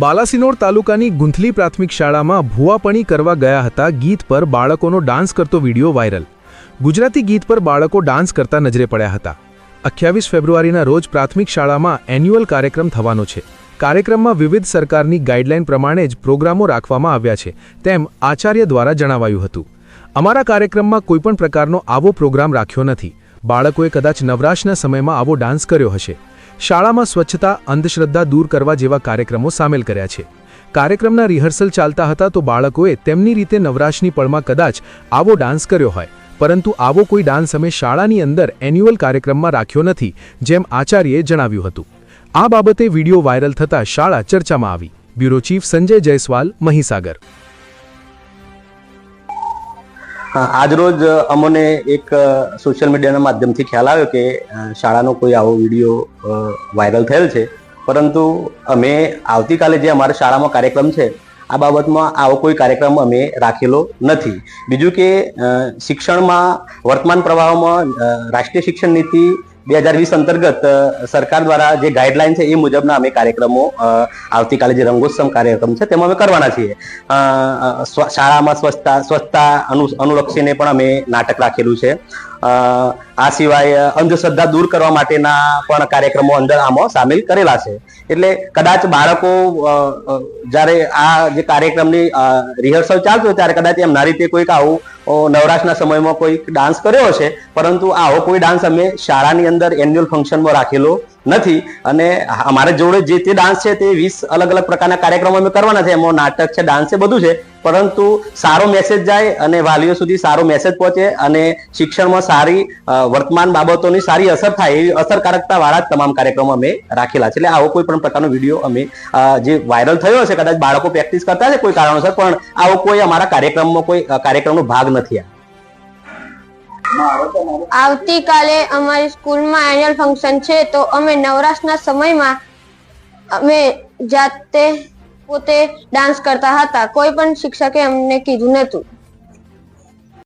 બાલાસિનોર તાલુકાની ગુંથલી પ્રાથમિક શાળામાં ભૂવાપણી કરવા ગયા હતા ગીત પર બાળકોનો ડાન્સ કરતો વિડીયો વાયરલ। ગુજરાતી ગીત પર બાળકો ડાન્સ કરતા નજરે પડ્યા હતા। 28 ફેબ્રુઆરીના રોજ પ્રાથમિક શાળામાં એન્યુઅલ કાર્યક્રમ થવાનો છે। કાર્યક્રમમાં વિવિધ સરકારની ગાઈડલાઈન પ્રમાણે જ પ્રોગ્રામો રાખવામાં આવ્યા છે તેમ આચાર્ય દ્વારા જણાવાયું હતું। અમારા કાર્યક્રમમાં કોઈપણ પ્રકારનો આવો પ્રોગ્રામ રાખ્યો નથી। બાળકોએ કદાચ નવરાશના સમયમાં આવો ડાન્સ કર્યો હશે। શાળામાં સ્વચ્છતા અંધશ્રદ્ધા દૂર કરવા જેવા કાર્યક્રમો સામેલ કર્યા છે। કાર્યક્રમના રિહર્સલ ચાલતા હતા તો બાળકોએ તેમની રીતે નવરાશની પળમાં કદાચ આવો ડાન્સ કર્યો હોય, પરંતુ આવો કોઈ ડાન્સ અમે શાળાની અંદર એન્યુઅલ કાર્યક્રમમાં રાખ્યો નથી, જેમ આચાર્યએ જણાવ્યું હતું। આ બાબતે વિડીયો વાયરલ થતાં શાળા ચર્ચામાં આવી। Bureau chief Sanjay Jaiswal, Mahisagar. આજરોજ અમને એક સોશિયલ મીડિયાના માધ્યમથી ખ્યાલ આવ્યો કે શાળાનો કોઈ આવો વિડીયો વાયરલ થયેલ છે, પરંતુ અમે આવતીકાલે જે અમારા શાળામાં કાર્યક્રમ છે આ બાબતમાં આવો કોઈ કાર્યક્રમ અમે રાખેલો નથી। બીજું કે શિક્ષણમાં વર્તમાન પ્રવાહમાં રાષ્ટ્રીય શિક્ષણ નીતિ 2020 અંતર્ગત સરકાર દ્વારા જે ગાઈડલાઈન છે એ મુજબના અમે કાર્યક્રમો આવતીકાલે જે રંગોત્સવ કાર્યક્રમ છે તેમાં અમે કરવાના છીએ। શાળામાં સ્વચ્છતા અનુલક્ષીને પણ અમે નાટક રાખેલું છે। આ સિવાય અંધશ્રદ્ધા દૂર કરવા માટેના પણ કાર્યક્રમો અંદર આમાં સામેલ કરેલા છે। એટલે કદાચ બાળકો જ્યારે આ જે કાર્યક્રમની રિહર્સલ ચાલતું હોય ત્યારે કદાચ એમના રીતે કોઈક આવું નવરાશના સમયમાં કોઈ ડાન્સ કર્યો હશે, પરંતુ આવો કોઈ ડાન્સ અમે શાળાની અંદર એન્યુઅલ ફંક્શનમાં રાખેલો નથી। અને અમારા જોડે જે તે ડાન્સ છે તે 20 અલગ અલગ પ્રકારના કાર્યક્રમો અમે કરવાના છે। એમાં નાટક છે, ડાન્સ છે, બધું છે, પરંતુ સારો મેસેજ જાય અને વાલીઓ સુધી સારો મેસેજ પહોંચે અને શિક્ષણમાં સારી વર્તમાન બાબતોની સારી અસર થાય એવી અસરકારકતા વાળા તમામ કાર્યક્રમો અમે રાખેલા છે। એટલે આવો કોઈ પણ પ્રકારનો વિડીયો અમે જે વાયરલ થયો છે, કદાચ બાળકો પ્રેક્ટિસ કરતા છે કોઈ કારણોસર, પણ આવો કોઈ અમારા કાર્યક્રમમાં કોઈ કાર્યક્રમનો ભાગ નથી। આવતીકાલે અમારી સ્કૂલમાં એન્યુઅલ ફંક્શન છે, તો અમે નવરાશના સમયમાં અમે જાતે પોતે ડાન્સ કરતા હતા। કોઈ પણ શિક્ષકે અમને કીધું નહોતું।